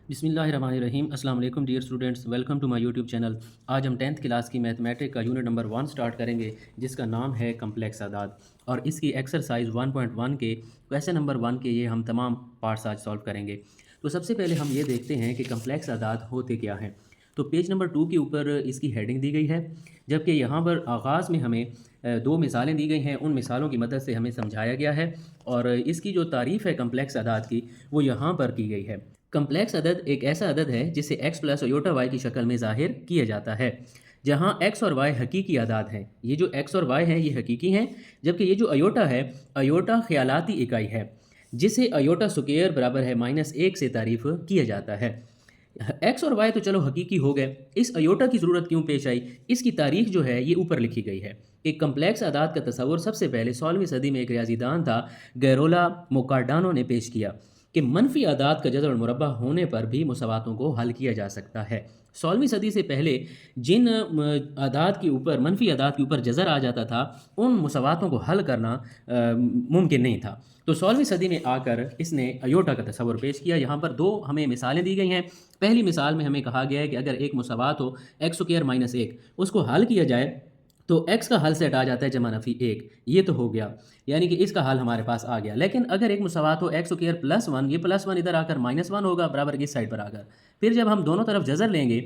बिस्मिल्लाहिर्रहमानिर्रहीम। अस्सलाम वालेकुम dear students, welcome to my YouTube channel. आज हम 10th क्लास की मैथमेटिक का यूनिट नंबर 1 स्टार्ट करेंगे, जिसका नाम है कम्प्लेक्स आदाद। और इसकी एक्सरसाइज 1.1 के क्वेश्चन नंबर 1 के ये हम तमाम पार्ट्स आज सॉल्व करेंगे। तो सबसे पहले हम ये देखते हैं कि कम्प्लेक्स आदाद होते क्या हैं। तो पेज नंबर 2 के ऊपर इसकी हेडिंग दी गई है, जबकि यहाँ पर आगाज़ में हमें दो मिसालें दी गई हैं। उन मिसालों की मदद से हमें समझाया गया है और इसकी जो तारीफ़ है कम्प्लेक्स आदाद की, वो यहाँ पर की गई है। कम्प्लेक्स अदद एक ऐसा अदद है जिसे x प्लस अयोटा y की शक्ल में ज़ाहिर किया जाता है, जहाँ x और y हकीकी आदाद हैं। ये जो x और y हैं ये हकीकी हैं, जबकि ये जो अयोटा है, अयोटा ख्यालाती इकाई है, जिसे अयोटा स्क्वायर बराबर है -1 से तारीफ़ किया जाता है। x और y तो चलो हकीकी हो गए, इस अयोटा की ज़रूरत क्यों पेश आई? इसकी तारीख जो है ये ऊपर लिखी गई है। कि कम्प्लेक्स आदाद का तस्वुर सबसे पहले 16वीं सदी में एक रियाजीदान था, गैरोला मोकार्डानो ने पेश किया कि मनफी आदाद का जज़र और मुरब्बा होने पर भी मुसावातों को हल किया जा सकता है। 16वीं सदी से पहले जिन आदाद के ऊपर मनफी आदाद के ऊपर जज़र आ जाता था, उन मुसावातों को हल करना मुमकिन नहीं था। तो 16वीं सदी में आकर इसने अयोटा का तस्वुर पेश किया। यहाँ पर दो हमें मिसालें दी गई हैं। पहली मिसाल में हमें कहा गया है कि अगर एक मुसावात हो x² - 1, उसको हल किया जाए तो x का हल सेट आ जाता है जमा नफ़ी 1। ये तो हो गया, यानी कि इसका हल हमारे पास आ गया। लेकिन अगर एक मुसावात हो x² + 1, ये +1 इधर आकर -1 होगा बराबर की इस साइड पर आकर। फिर जब हम दोनों तरफ जज़र लेंगे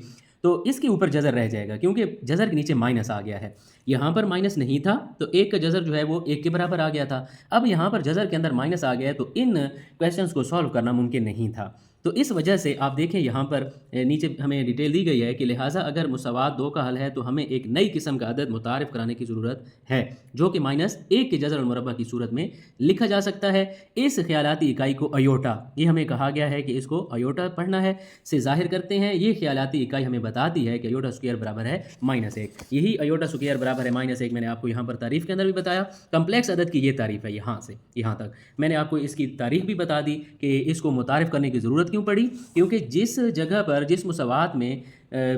तो इसके ऊपर जज़र रह जाएगा, क्योंकि जज़र के नीचे माइनस आ गया है। यहाँ पर माइनस नहीं था तो एक का जज़र जो है वो 1 के बराबर आ गया था। अब यहाँ पर जज़र के अंदर माइनस आ गया है, तो इन क्वेश्चंस को सॉल्व करना मुमकिन नहीं था। तो इस वजह से आप देखें यहाँ पर नीचे हमें डिटेल दी गई है कि लिहाजा अगर मुसावात 2 का हल है तो हमें एक नई किस्म का अदद मुतारिफ़ कराने की ज़रूरत है, जो कि -1 के जज़र और मुरब्बा की सूरत में लिखा जा सकता है। इस ख़यालाती इकाई को अयोटा, ये हमें कहा गया है कि इसको अयोटा पढ़ना है, से ज़ाहिर करते हैं। ये ख़यालाती इकाई हमें बताती है कि अयोटा स्क्वायर बराबर है -1। यही अयोटा स्क्वायर बराबर है -1 मैंने आपको यहाँ पर तारीफ़ के अंदर भी बताया। कम्प्लेक्स अदद की ये तारीफ़ है। यहाँ से यहाँ तक मैंने आपको इसकी तारीफ़ भी बता दी कि इसको मुतारिफ़ करने की ज़रूरत क्यों पड़ी, क्योंकि जिस जगह पर जिस मुसावात में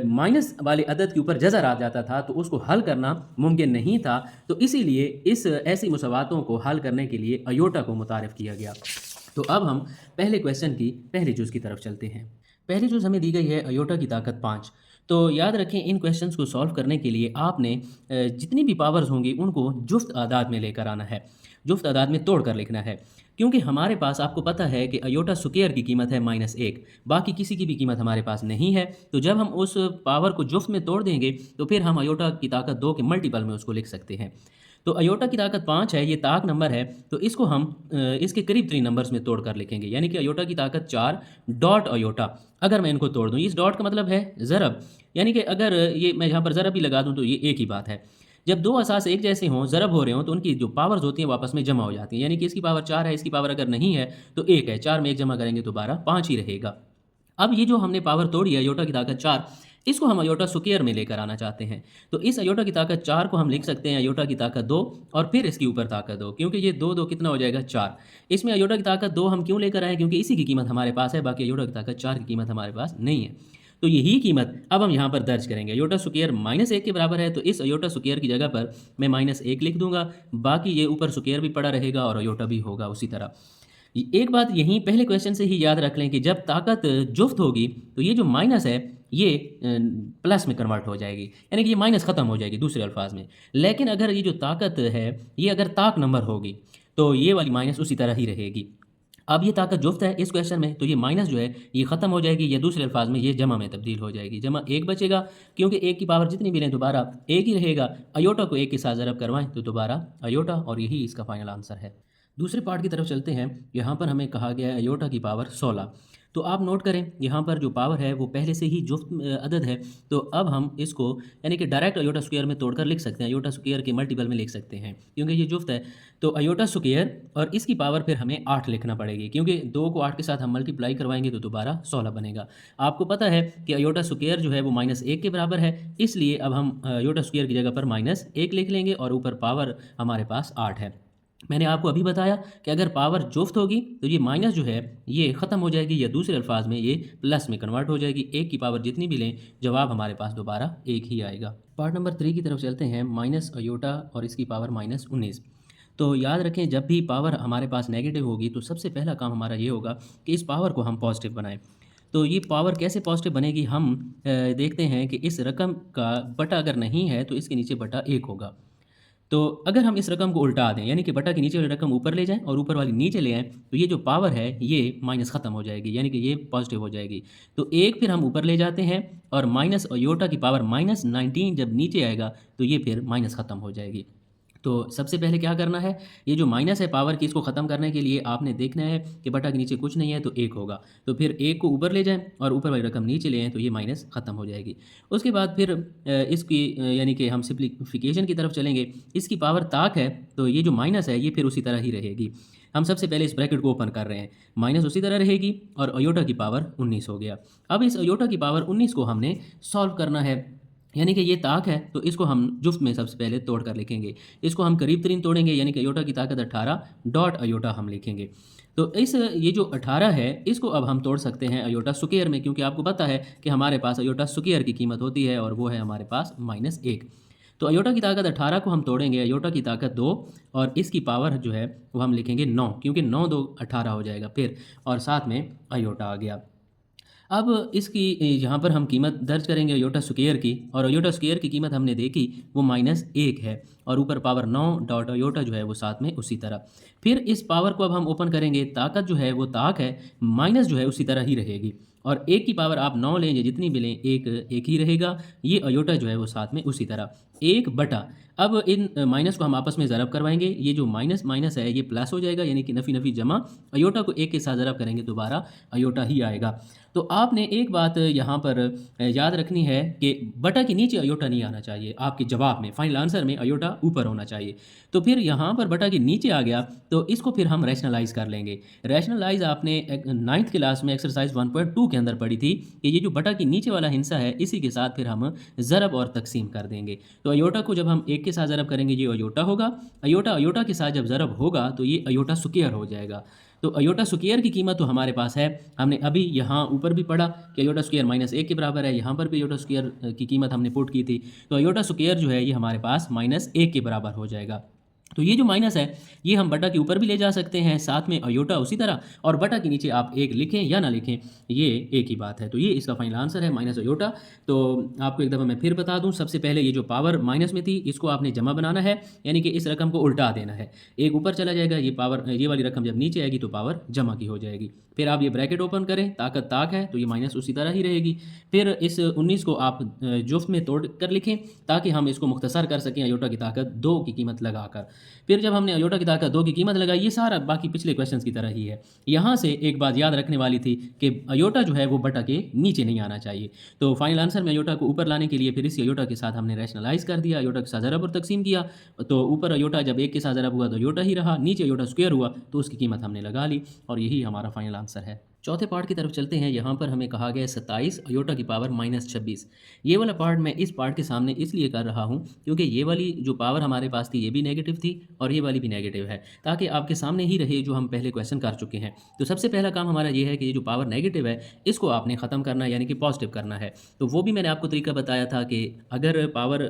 माइनस वाले अदद के ऊपर जज़र आ जाता था तो उसको हल करना मुमकिन नहीं था। तो इसीलिए इस ऐसी मुसावातों को हल करने के लिए अयोटा को मुतारिफ़ किया गया। तो अब हम पहले क्वेश्चन की पहले जुज़ की तरफ चलते हैं। पहली जुज़ हमें दी गई है अयोटा की ताकत 5। तो याद रखें, इन क्वेश्चंस को सॉल्व करने के लिए आपने जितनी भी पावर्स होंगी उनको जुफ्त आदाद में लेकर आना है, जुफ्त आदाद में तोड़ कर लिखना है। क्योंकि हमारे पास आपको पता है कि अयोटा स्क्वायर की कीमत है -1, बाकी किसी की भी कीमत हमारे पास नहीं है। तो जब हम उस पावर को जुफ्त में तोड़ देंगे तो फिर हम अयोटा की ताकत 2 के मल्टीपल में उसको लिख सकते हैं। तो अयोटा की ताकत 5 है, ये ताक नंबर है, तो इसको हम इसके करीब 3 नंबर्स में तोड़ कर लिखेंगे। यानी कि अयोटा की ताकत 4 डॉट अयोटा। अगर मैं इनको तोड़ दूँ, इस डॉट का मतलब है ज़रब, यानी कि अगर ये मैं यहाँ पर ज़रब भी लगा दूँ तो ये एक ही बात है। जब दो असास एक जैसे हों, ज़रब हो रहे हों, तो उनकी जो पावर्स होती हैं वो आपस में जमा हो जाती हैं। यानी कि इसकी पावर 4 है, इसकी पावर अगर नहीं है तो 1 है। 4 में 1 जमा करेंगे तो 12, 5 ही रहेगा। अब ये जो हमने पावर तोड़ी है अयोटा की ताकत 4, इसको हम अयोटा स्क्वायर में लेकर आना चाहते हैं। तो इस अयोटा की ताकत 4 को हम लिख सकते हैं अयोटा की ताकत 2 और फिर इसके ऊपर ताकत 2, क्योंकि ये 2 2 कितना हो जाएगा 4। इसमें अयोटा की ताकत 2 हम क्यों लेकर आए? क्योंकि इसी की कीमत हमारे पास है, बाकी अयोटा की ताकत 4 की कीमत हमारे पास नहीं है। तो यही कीमत अब हम यहाँ पर दर्ज करेंगे। अयोटा स्क्वायर -1 के बराबर है, तो इस अयोटा स्क्वायर की जगह पर मैं -1 लिख दूंगा। बाकी ये ऊपर स्क्वायर भी पड़ा रहेगा और अयोटा भी होगा उसी तरह। एक बात यहीं पहले क्वेश्चन से ही याद रख लें कि जब ताकत जुफ्त होगी तो ये जो माइनस है ये प्लस में कन्वर्ट हो जाएगी, यानी कि ये माइनस ख़त्म हो जाएगी दूसरे अल्फाज में। लेकिन अगर ये जो ताकत है ये अगर ताक नंबर होगी तो ये वाली माइनस उसी तरह ही रहेगी। अब ये ताकत जुफ्त है इस क्वेश्चन में, तो ये माइनस जो है ये ख़त्म हो जाएगी, ये दूसरे अल्फाज में ये जमा में तब्दील हो जाएगी। जमा 1 बचेगा, क्योंकि 1 की पावर जितनी भी लें दोबारा 1 ही रहेगा। अयोटा को 1 के साथ ज़रब करवाएं तो दोबारा अयोटा, और यही इसका फाइनल आंसर है। दूसरे पार्ट की तरफ चलते हैं। यहाँ पर हमें कहा गया है अयोटा की पावर 16। तो आप नोट करें, यहाँ पर जो पावर है वो पहले से ही जुफ्त अदद है। तो अब हम इसको यानी कि डायरेक्ट अयोटा स्क्वायर में तोड़कर लिख सकते हैं, अयोटा स्क्वायर के मल्टीपल में लिख सकते हैं, क्योंकि ये जुफ्त है। तो अयोटा स्क्वायर और इसकी पावर फिर हमें 8 लिखना पड़ेगी, क्योंकि 2 को 8 के साथ हम मल्टीप्लाई करवाएंगे तो दोबारा 16 बनेगा। आपको पता है कि अयोटा स्क्वायर जो है वो -1 के बराबर है, इसलिए अब हम अयोटा स्क्वायर की जगह पर -1 लिख लेंगे और ऊपर पावर हमारे पास 8 है। मैंने आपको अभी बताया कि अगर पावर जुफ्त होगी तो ये माइनस जो है ये ख़त्म हो जाएगी, या दूसरे अल्फाज में ये प्लस में कन्वर्ट हो जाएगी। 1 की पावर जितनी भी लें जवाब हमारे पास दोबारा 1 ही आएगा। पार्ट नंबर 3 की तरफ चलते हैं। माइनस अयोटा और इसकी पावर -19। तो याद रखें, जब भी पावर हमारे पास नेगेटिव होगी तो सबसे पहला काम हमारा ये होगा कि इस पावर को हम पॉजिटिव बनाएं। तो ये पावर कैसे पॉजिटिव बनेगी, हम देखते हैं कि इस रकम का बटा अगर नहीं है तो इसके नीचे बटा 1 होगा। तो अगर हम इस रकम को उल्टा दें, यानी कि बटा के नीचे वाली रकम ऊपर ले जाएँ और ऊपर वाली नीचे ले आएँ, तो ये जो पावर है ये माइनस ख़त्म हो जाएगी, यानी कि ये पॉजिटिव हो जाएगी। तो 1 फिर हम ऊपर ले जाते हैं और माइनस अयोटा की पावर -19 जब नीचे आएगा तो ये फिर माइनस ख़त्म हो जाएगी। तो सबसे पहले क्या करना है, ये जो माइनस है पावर की, इसको ख़त्म करने के लिए आपने देखना है कि बटा के नीचे कुछ नहीं है तो 1 होगा। तो फिर 1 को ऊपर ले जाएँ और ऊपर वाली रकम नीचे ले आएँ तो ये माइनस ख़त्म हो जाएगी। उसके बाद फिर इसकी यानी कि हम सिम्प्लिफिकेशन की तरफ चलेंगे। इसकी पावर ताक है तो ये जो माइनस है ये फिर उसी तरह ही रहेगी। हम सबसे पहले इस ब्रैकेट को ओपन कर रहे हैं, माइनस उसी तरह रहेगी और अयोटा की पावर 19 हो गया। अब इस अयोटा की पावर 19 को हमने सॉल्व करना है, यानी कि ये ताक है तो इसको हम जुफ्त में सबसे पहले तोड़ कर लिखेंगे। इसको हम करीब तरीन तोड़ेंगे, यानी कि अयोटा की ताकत 18 डॉट अयोटा हम लिखेंगे। तो ये जो 18 है इसको अब हम तोड़ सकते हैं अयोटा स्क्वायर में, क्योंकि आपको पता है कि हमारे पास अयोटा स्क्वायर की कीमत होती है और वो है हमारे पास -1। तो अयोटा की ताकत 18 को हम तोड़ेंगे, अयोटा की ताकत 2 और इसकी पावर जो है वो हम लिखेंगे 9, क्योंकि 9 2 18 हो जाएगा फिर, और साथ में अयोटा आ गया। अब इसकी यहाँ पर हम कीमत दर्ज करेंगे अयोटा स्क्वायर की, और अयोटा स्क्वायर की कीमत हमने देखी वो -1 है और ऊपर पावर 9 डॉट अयोटा जो है वो साथ में उसी तरह। फिर इस पावर को अब हम ओपन करेंगे, ताकत जो है वो ताक है, माइनस जो है उसी तरह ही रहेगी और 1 की पावर आप 9 लें या जितनी भी लें, एक ही रहेगा। ये अयोटा जो है वो साथ में उसी तरह 1 बटा। अब इन माइनस को हम आपस में ज़रब करवाएंगे, ये जो माइनस माइनस है ये प्लस हो जाएगा, यानी कि नफ़ी नफ़ी जमा, अयोटा को 1 के साथ ज़रब करेंगे दोबारा अयोटा ही आएगा। तो आपने एक बात यहाँ पर याद रखनी है कि बटा के नीचे अयोटा नहीं आना चाहिए, आपके जवाब में फाइनल आंसर में अयोटा ऊपर होना चाहिए। तो फिर यहाँ पर बटा के नीचे आ गया तो इसको फिर हम रैशनलाइज़ कर लेंगे। रैशनलाइज़ आपने 9th क्लास में एक्सरसाइज 1.2 के अंदर पढ़ी थी कि ये जो बटा के नीचे वाला हिस्सा है इसी के साथ फिर हम ज़रब और तकसीम कर देंगे। तो अयोटा को जब हम 1 के साथ ज़रब करेंगे ये अयोटा होगा, अयोटा अयोटा के साथ जब ज़रब होगा तो ये अयोटा स्क्वायर हो जाएगा। तो अयोटा स्क्वायर की कीमत तो हमारे पास है, हमने अभी यहाँ ऊपर भी पढ़ा कि अयोटा स्क्वायर -1 के बराबर है, यहाँ पर भी अयोटा स्क्वायर की कीमत हमने पुट की थी। तो अयोटा स्क्वायर जो है ये हमारे पास -1 के बराबर हो जाएगा। तो ये जो माइनस है ये हम बटा के ऊपर भी ले जा सकते हैं, साथ में अयोटा उसी तरह, और बटा के नीचे आप 1 लिखें या ना लिखें ये एक ही बात है। तो ये इसका फाइनल आंसर है माइनस अयोटा। तो आपको एक दफ़ा मैं फिर बता दूं, सबसे पहले ये जो पावर माइनस में थी इसको आपने जमा बनाना है, यानी कि इस रकम को उल्टा देना है। 1 ऊपर चला जाएगा, ये पावर ये वाली रकम जब नीचे आएगी तो पावर जमा की हो जाएगी। फिर आप ये ब्रैकेट ओपन करें, ताकत ताक है तो ये माइनस उसी तरह ही रहेगी। फिर इस 19 को आप जुफ्त में तोड़ कर लिखें ताकि हम इसको मुख्तसर कर सकें अयोटा की ताकत 2 की कीमत लगाकर। फिर जब हमने अयोटा की ताकत 2 की कीमत लगाई, ये सारा बाकी पिछले क्वेश्चंस की तरह ही है। यहाँ से एक बात याद रखने वाली थी कि अयोटा जो है वो बटा के नीचे नहीं आना चाहिए। तो फाइनल आंसर में अयोटा को ऊपर लाने के लिए फिर इस अयोटा के साथ हमने रैशनलाइज कर दिया, अयोटा के साथ ज़रब और तकसीम किया। तो ऊपर अयोटा जब 1 के साथ ज़रब हुआ तो अयोटा ही रहा, नीचे अयोटा स्क्वायर हुआ तो उसकी कीमत हमने लगा ली, और यही हमारा फाइनल आंसर है। चौथे पार्ट की तरफ चलते हैं। यहाँ पर हमें कहा गया है 27 अयोटा की पावर -26। ये वाला पार्ट मैं इस पार्ट के सामने इसलिए कर रहा हूँ क्योंकि ये वाली जो पावर हमारे पास थी ये भी नेगेटिव थी और ये वाली भी नेगेटिव है, ताकि आपके सामने ही रहे जो हम पहले क्वेश्चन कर चुके हैं। तो सबसे पहला काम हमारा ये है कि ये जो पावर नेगेटिव है इसको आपने ख़त्म करना है, यानी कि पॉजिटिव करना है। तो वो भी मैंने आपको तरीका बताया था कि अगर पावर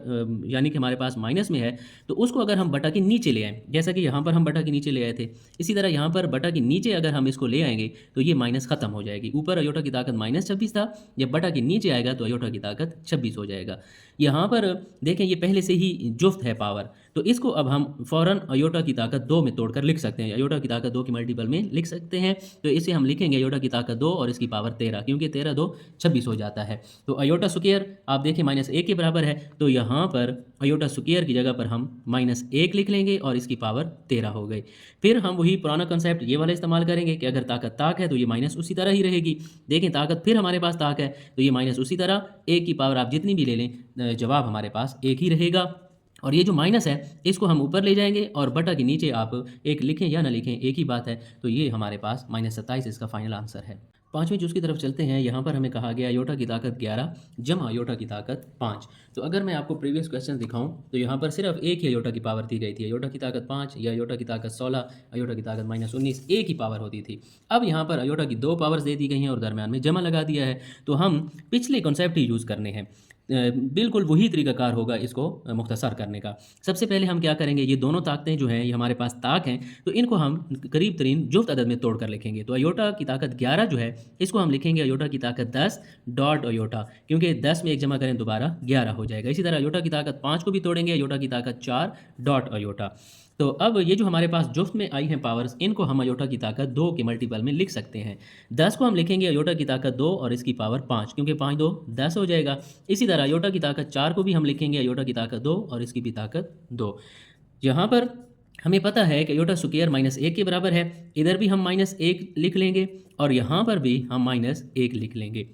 यानी कि हमारे पास माइनस में है तो उसको अगर हम बटा के नीचे ले आएँ, जैसा कि यहाँ पर हम बटा के नीचे ले आए थे, इसी तरह यहाँ पर बटा के नीचे अगर हम इसको ले आएंगे तो ये माइनस ख़त्म हो जाएगी। ऊपर अयोटा की ताकत -26 था, जब बटा के नीचे आएगा तो अयोटा की ताकत 26 हो जाएगा। यहाँ पर देखें ये पहले से ही जुफ्त है पावर, तो इसको अब हम फ़ौरन अयोटा की ताकत 2 में तोड़कर लिख सकते हैं, अयोटा की ताकत 2 की मल्टीपल में लिख सकते हैं। तो इसे हम लिखेंगे अयोटा की ताकत 2 और इसकी पावर 13, क्योंकि 13 2 26 हो जाता है। तो अयोटा स्क्वायर आप देखें -1 के बराबर है, तो यहाँ पर अयोटा स्क्वायर की जगह पर हम -1 लिख लेंगे और इसकी पावर 13 हो गई। फिर हम वही पुराना कंसेप्ट ये वाला इस्तेमाल करेंगे कि अगर ताकत ताक है तो ये माइनस उसी तरह ही रहेगी। देखें ताकत फिर हमारे पास ताक है तो ये माइनस उसी तरह, 1 की पावर आप जितनी भी ले लें जवाब हमारे पास 1 ही रहेगा। और ये जो माइनस है इसको हम ऊपर ले जाएंगे और बटा के नीचे आप 1 लिखें या ना लिखें एक ही बात है। तो ये हमारे पास -27 इसका फाइनल आंसर है। पाँचवीं जूस की तरफ चलते हैं। यहाँ पर हमें कहा गया अयोटा की ताकत 11 जमा अयोटा की ताकत 5। तो अगर मैं आपको प्रीवियस क्वेश्चन दिखाऊं तो यहाँ पर सिर्फ एक ही अयोटा की पावर दी गई थी, अयोटा की ताकत 5 या अयोटा की ताकत 16, अयोटा की ताकत -19, एक ही पावर होती थी। अब यहाँ पर अयोटा की 2 पावर्स दे दी गई हैं और दरम्यान में जमा लगा दिया है। तो हम पिछले कॉन्सेप्ट ही यूज़ करने हैं। बिल्कुल वही तरीक़ाकार होगा इसको मुख्तसर करने का। सबसे पहले हम क्या करेंगे, ये दोनों ताकतें जो हैं ये हमारे पास ताक हैं, तो इनको हम करीब तरीन जुफ्त अदद में तोड़ कर लिखेंगे। तो अयोटा की ताकत 11 जो है इसको हम लिखेंगे अयोटा की ताकत 10 डॉट अयोटा, क्योंकि 10 में एक जमा करें दोबारा 11 हो जाएगा। इसी तरह अयोटा की ताकत 5 को भी तोड़ेंगे, अयोटा की ताकत 4 डॉट अयोटा। तो अब ये जो हमारे पास जुफ्त में आई हैं पावर्स, इनको हम अयोटा की ताकत 2 के मल्टीपल में लिख सकते हैं। 10 को हम लिखेंगे अयोटा की ताकत 2 और इसकी पावर 5, क्योंकि 5 2 10 हो जाएगा। इसी तरह अयोटा की ताकत 4 को भी हम लिखेंगे अयोटा की ताकत 2 और इसकी भी ताकत 2। यहाँ पर हमें पता है कि अयोटा स्क्वायर -1 के बराबर है, इधर भी हम -1 लिख लेंगे और यहाँ पर भी हम -1 लिख लेंगे।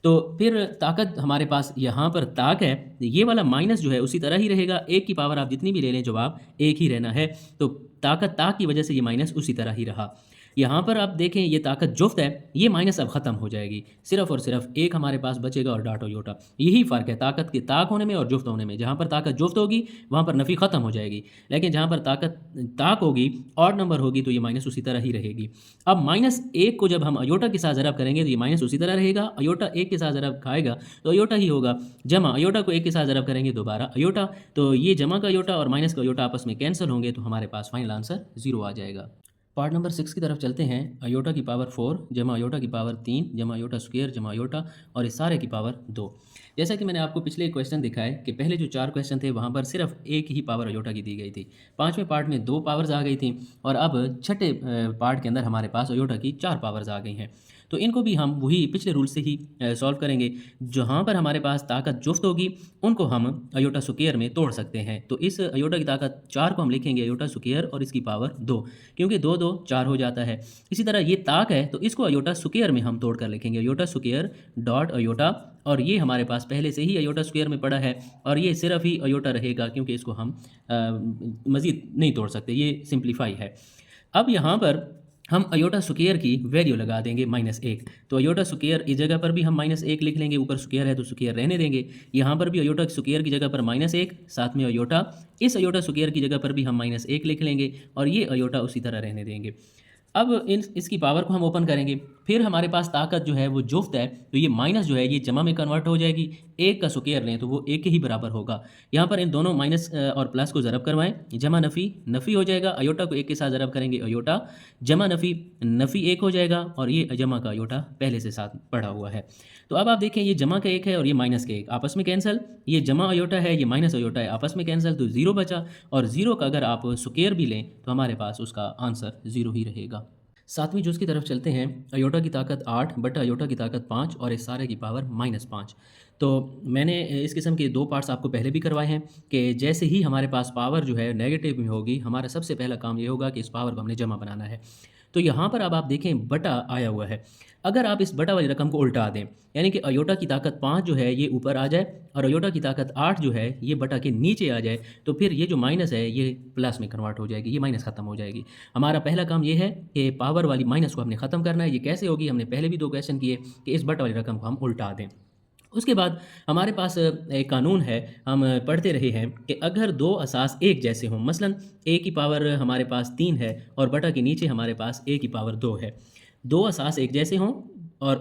तो फिर ताकत हमारे पास यहाँ पर ताक है, ये वाला माइनस जो है उसी तरह ही रहेगा। 1 की पावर आप जितनी भी ले लें जवाब 1 ही रहना है, तो ताकत ताक की वजह से ये माइनस उसी तरह ही रहा। यहाँ पर आप देखें ये ताकत जुफ्त है, ये माइनस अब ख़त्म हो जाएगी, सिर्फ और सिर्फ 1 हमारे पास बचेगा और डॉट अयोटा। यही फ़र्क है ताकत के ताक होने में और जुफ्त होने में। जहाँ पर ताकत जुफ्त होगी वहाँ पर नफ़ी ख़त्म हो जाएगी, लेकिन जहाँ पर ताकत ताक होगी ऑड नंबर होगी तो ये माइनस उसी तरह ही रहेगी। अब -1 को जब हम अयोटा के साथ ज़रब करेंगे तो ये माइनस उसी तरह रहेगा। अयोटा 1 के साथ ज़रब खाएगा तो अयोटा ही होगा, जमा अयोटा को 1 के साथ ज़रब करेंगे दोबारा अयोटा, तो ये जमा का अयोटा और माइनस का अयोटा आपस में कैंसिल होंगे, तो हमारे पास फाइनल आंसर 0 आ जाएगा। पार्ट नंबर 6 की तरफ चलते हैं। अयोटा की पावर 4 जमा अयोटा की पावर 3 जमा अयोटा स्क्वायर जमा अयोटा और इस सारे की पावर 2। जैसा कि मैंने आपको पिछले क्वेश्चन दिखाए कि पहले जो 4 क्वेश्चन थे वहाँ पर सिर्फ 1 ही पावर अयोटा की दी गई थी, 5वें पार्ट में 2 पावर्स आ गई थी और अब छठे पार्ट के अंदर हमारे पास अयोटा की 4 पावर्स आ गई हैं। तो इनको भी हम वही पिछले रूल से ही सॉल्व करेंगे। जहाँ पर हमारे पास ताकत जुफ्त होगी उनको हम अयोटा स्क्वायर में तोड़ सकते हैं। तो इस अयोटा की ताकत 4 को हम लिखेंगे अयोटा स्क्वायर और इसकी पावर 2, क्योंकि 2 2 4 हो जाता है। इसी तरह ये ताक है तो इसको अयोटा स्क्वायर में हम तोड़ कर लिखेंगे अयोटा स्क्वायर डॉट अयोटा, और ये हमारे पास पहले से ही अयोटा स्क्वायर में पड़ा है और ये सिर्फ ही अयोटा रहेगा, क्योंकि इसको हम मज़ीद नहीं तोड़ सकते, ये सिंप्लीफाई है। अब यहाँ पर हम अयोटा स्क्वायर की वैल्यू लगा देंगे -1, तो अयोटा स्क्वायर इस जगह पर भी हम -1 लिख लेंगे, ऊपर स्क्वायर है तो स्क्वायर रहने देंगे। यहाँ पर भी अयोटा स्क्वायर की जगह पर -1, साथ में अयोटा, इस अयोटा स्क्वायर की जगह पर भी हम -1 लिख लेंगे और ये अयोटा उसी तरह रहने देंगे। अब इसकी पावर को हम ओपन करेंगे, फिर हमारे पास ताकत जो है वो जुफ्त है, तो ये माइनस जो है ये जमा में कन्वर्ट हो जाएगी। 1 का स्क्वायर लें तो वो 1 के ही बराबर होगा। यहाँ पर इन दोनों माइनस और प्लस को ज़रब करवाएं, जमा नफ़ी नफ़ी हो जाएगा। अयोटा को 1 के साथ ज़रब करेंगे अयोटा, जमा नफ़ी नफ़ी 1 हो जाएगा और ये जमा का अयोटा पहले से साथ पड़ा हुआ है। तो अब आप देखें ये जमा का 1 है और ये माइनस का 1 आपस में कैंसिल, ये जमा अयोटा है ये माइनस अयोटा है आपस में कैंसिल, तो 0 बचा, और 0 का अगर आप स्क्वायर भी लें तो हमारे पास उसका आंसर 0 ही रहेगा। 7वीं जुज़ की तरफ चलते हैं। अयोटा की ताकत 8 बटा अयोटा की ताकत 5 और इस सारे की पावर -5। तो मैंने इस किस्म के 2 पार्ट्स आपको पहले भी करवाए हैं कि जैसे ही हमारे पास पावर जो है नेगेटिव में होगी, हमारा सबसे पहला काम ये होगा कि इस पावर को हमने जमा बनाना है। तो यहाँ पर अब आप देखें बटा आया हुआ है, अगर आप इस बटा वाली रकम को उल्टा दें, यानी कि अयोटा की ताकत 5 जो है ये ऊपर आ जाए और अयोटा की ताकत 8 जो है ये बटा के नीचे आ जाए, तो फिर ये जो माइनस है ये प्लस में कन्वर्ट हो जाएगी, ये माइनस ख़त्म हो जाएगी। हमारा पहला काम ये है कि पावर वाली माइनस को हमने ख़त्म करना है। ये कैसे होगी, हमने पहले भी 2 क्वेश्चन किए कि इस बटा वाली रकम को हम उल्टा दें। उसके बाद हमारे पास एक कानून है, हम पढ़ते रहे हैं कि अगर 2 असास एक जैसे हों, मसलन a की पावर हमारे पास 3 है और बटा के नीचे हमारे पास a की पावर 2 है, 2 असास एक जैसे हों और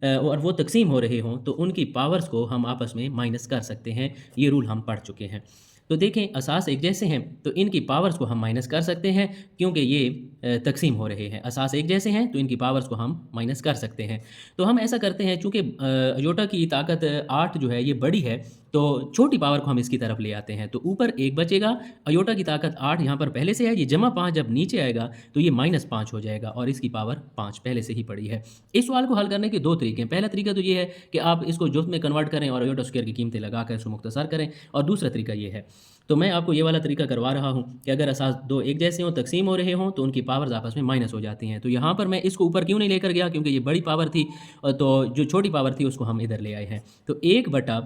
और वो तकसीम हो रहे हों, तो उनकी पावर्स को हम आपस में माइनस कर सकते हैं। ये रूल हम पढ़ चुके हैं। तो देखें असास एक जैसे हैं तो इनकी पावर्स को हम माइनस कर सकते हैं, क्योंकि ये तकसीम हो रहे हैं। असास एक जैसे हैं तो इनकी पावर्स को हम माइनस कर सकते हैं। तो हम ऐसा करते हैं, चूँकि अयोटा की ताकत 8 जो है ये बड़ी है, तो छोटी पावर को हम इसकी तरफ ले आते हैं, तो ऊपर 1 बचेगा। अयोटा की ताकत 8 यहाँ पर पहले से है, ये जमा 5 जब नीचे आएगा तो ये -5 हो जाएगा और इसकी पावर 5 पहले से ही पड़ी है। इस सवाल को हल करने के 2 तरीके हैं। पहला तरीका तो ये है कि आप इसको जुज़्व में कन्वर्ट करें और अयोटा स्क्वायर की कीमतें लगा कर इसको मुख्तसर करें, और दूसरा तरीका ये है, तो मैं आपको ये वाला तरीका करवा रहा हूँ कि अगर असास 2 एक जैसे हों, तकसीम हो रहे हों, तो उनकी पावर्स आपस में माइनस हो जाती हैं। तो यहाँ पर मैं इसको ऊपर क्यों नहीं लेकर गया, क्योंकि ये बड़ी पावर थी, तो जो छोटी पावर थी उसको हम इधर ले आए हैं। तो 1 बटा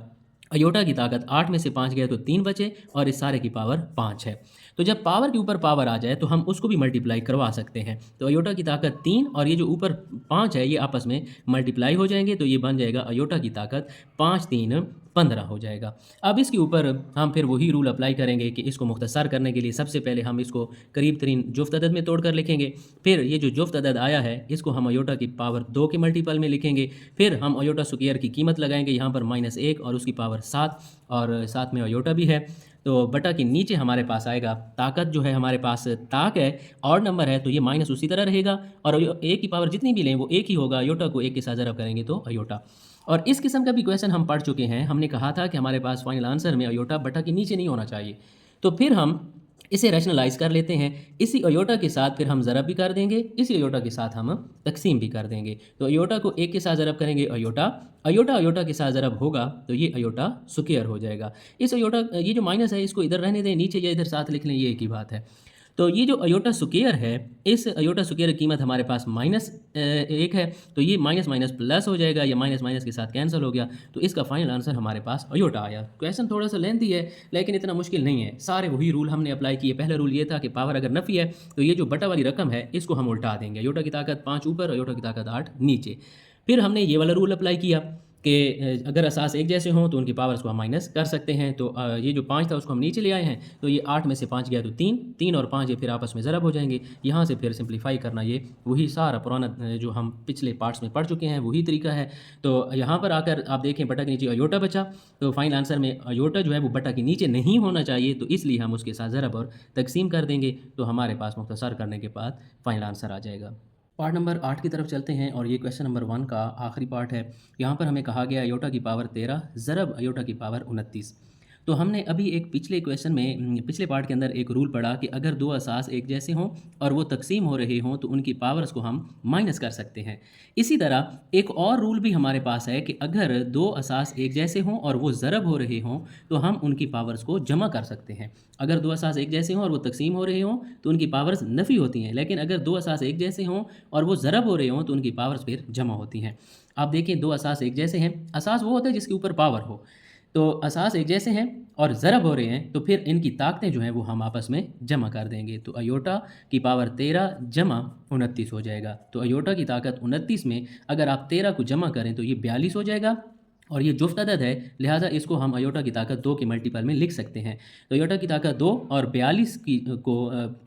अयोटा की ताकत 8 में से 5 गया तो 3 बचे और इस सारे की पावर 5 है। तो जब पावर के ऊपर पावर आ जाए तो हम उसको भी मल्टीप्लाई करवा सकते हैं। तो अयोटा की ताकत 3 और ये जो ऊपर 5 है ये आपस में मल्टीप्लाई हो जाएंगे, तो ये बन जाएगा अयोटा की ताकत 5 3 15 हो जाएगा। अब इसके ऊपर हम फिर वही रूल अप्लाई करेंगे कि इसको मुख्तसर करने के लिए सबसे पहले हम इसको करीब तरीन जुफ्त अदद में तोड़ कर लिखेंगे। फिर ये जो जुफ्त अदद आया है इसको हम अयोटा की पावर 2 के मल्टीपल में लिखेंगे। फिर हम अयोटा स्क्वायर की कीमत लगाएंगे, यहाँ पर -1 और उसकी पावर 7 और साथ में अयोटा भी है। तो बटा के नीचे हमारे पास आएगा ताकत जो है, हमारे पास ताक है, ऑड नंबर है तो ये माइनस उसी तरह रहेगा और ए की पावर जितनी भी लें वो एक ही होगा। अयोटा को एक के साथ ज़रब करेंगे तो अयोटा। और इस किस्म का भी क्वेश्चन हम पढ़ चुके हैं। हमने कहा था कि हमारे पास फाइनल आंसर में अयोटा बटा के नीचे नहीं होना चाहिए। तो फिर हम इसे रैशनलाइज कर लेते हैं। इसी अयोटा के साथ फिर हम ज़रब भी कर देंगे, इसी अयोटा के साथ हम तकसीम भी कर देंगे। तो अयोटा को एक के साथ ज़रब करेंगे अयोटा, अयोटा अयोटा के साथ ज़रब होगा तो ये अयोटा स्क्वायर हो जाएगा। इस अयोटा, ये जो माइनस है इसको इधर रहने दें, नीचे या इधर साथ लिख लें, ये एक ही बात है। तो ये जो अयोटा स्क्वायर है, इस अयोटा स्क्वायर की कीमत हमारे पास -1 है तो ये माइनस माइनस प्लस हो जाएगा, या माइनस माइनस के साथ कैंसिल हो गया। तो इसका फाइनल आंसर हमारे पास अयोटा आया। क्वेश्चन थोड़ा सा लेंथी है लेकिन इतना मुश्किल नहीं है। सारे वही रूल हमने अप्लाई किए। पहला रूल ये था कि पावर अगर नफ़ी है तो ये जो बटा वाली रकम है इसको हम उल्टा देंगे। अयोटा की ताकत 5 ऊपर, अयोटा की ताकत 8 नीचे। फिर हमने ये वाला रूल अप्लाई किया कि अगर असास एक जैसे हों तो उनकी पावर्स को हम माइनस कर सकते हैं। तो ये जो 5 था उसको हम नीचे ले आए हैं, तो ये 8 में से 5 गया तो 3, 3 और 5 ये फिर आपस में ज़रब हो जाएंगे। यहाँ से फिर सिंप्लीफाई करना, ये वही सारा पुराना जो हम पिछले पार्ट्स में पढ़ चुके हैं वही तरीका है। तो यहाँ पर आकर आप देखें बटा के नीचे अयोटा बचा, तो फाइनल आंसर में अयोटा जो है वो बटा के नीचे नहीं होना चाहिए, तो इसलिए हम उसके साथ ज़रब और तकसीम कर देंगे। तो हमारे पास मुख्तसर करने के बाद फाइनल आंसर आ जाएगा। पार्ट नंबर 8 की तरफ चलते हैं और ये क्वेश्चन नंबर 1 का आखिरी पार्ट है। यहाँ पर हमें कहा गया अयोटा की पावर 13 ज़रब अयोटा की पावर 29। तो हमने अभी एक पिछले क्वेश्चन में, पिछले पार्ट के अंदर एक रूल पढ़ा कि अगर दो असास एक जैसे हों और वो तकसीम हो रहे हों तो उनकी पावर्स को हम माइनस कर सकते हैं। इसी तरह एक और रूल भी हमारे पास है कि अगर दो असास एक जैसे हों और वो ज़रब हो रहे हों तो हम उनकी पावर्स को जमा कर सकते हैं। अगर दो असास एक जैसे हों और वो तकसीम हो रहे हों तो उनकी पावर्स नफ़ी होती हैं, लेकिन अगर दो असास एक जैसे हों और वो ज़रब हो रहे हों तो उनकी पावर्स फिर जमा होती हैं। आप देखें, दो असास एक जैसे हैं, असास वो होता है जिसके ऊपर पावर हो, तो असास एक जैसे हैं और ज़रब हो रहे हैं तो फिर इनकी ताकतें जो हैं वो हम आपस में जमा कर देंगे। तो अयोटा की पावर 13 जमा 29 हो जाएगा। तो अयोटा की ताकत 29 में अगर आप 13 को जमा करें तो ये 42 हो जाएगा और ये जुफ्त अदद है, लिहाजा इसको हम अयोटा की ताकत 2 के मल्टीपल में लिख सकते हैं। तो अयोटा की ताकत 2 और 42 की को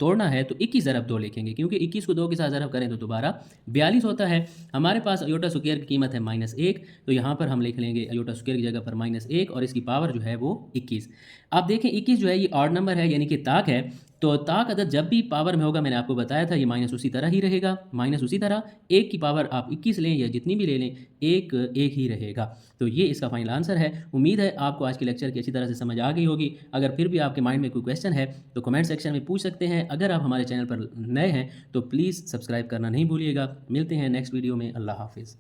तोड़ना है तो 21 ज़रब 2 लिखेंगे, क्योंकि 21 को 2 के साथ ज़रब करें तो दोबारा 42 होता है। हमारे पास अयोटा स्क्वायर की कीमत है -1, तो यहाँ पर हम लिख लेंगे अयोटा स्क्वायर की जगह पर -1 और इसकी पावर जो है वो 21। आप देखें 21 जो है ये ऑड नंबर है, यानी कि ताक है। तो ताक अदद जब भी पावर में होगा, मैंने आपको बताया था, ये माइनस उसी तरह ही रहेगा। माइनस उसी तरह 1 की पावर आप 21 लें या जितनी भी ले लें, एक एक ही रहेगा। तो ये इसका फाइनल आंसर है। उम्मीद है आपको आज के लेक्चर की अच्छी तरह से समझ आ गई होगी। अगर फिर भी आपके माइंड में कोई क्वेश्चन है तो कमेंट सेक्शन में पूछ सकते हैं। अगर आप हमारे चैनल पर नए हैं तो प्लीज़ सब्सक्राइब करना नहीं भूलिएगा। मिलते हैं नेक्स्ट वीडियो में। अल्लाह हाफिज़।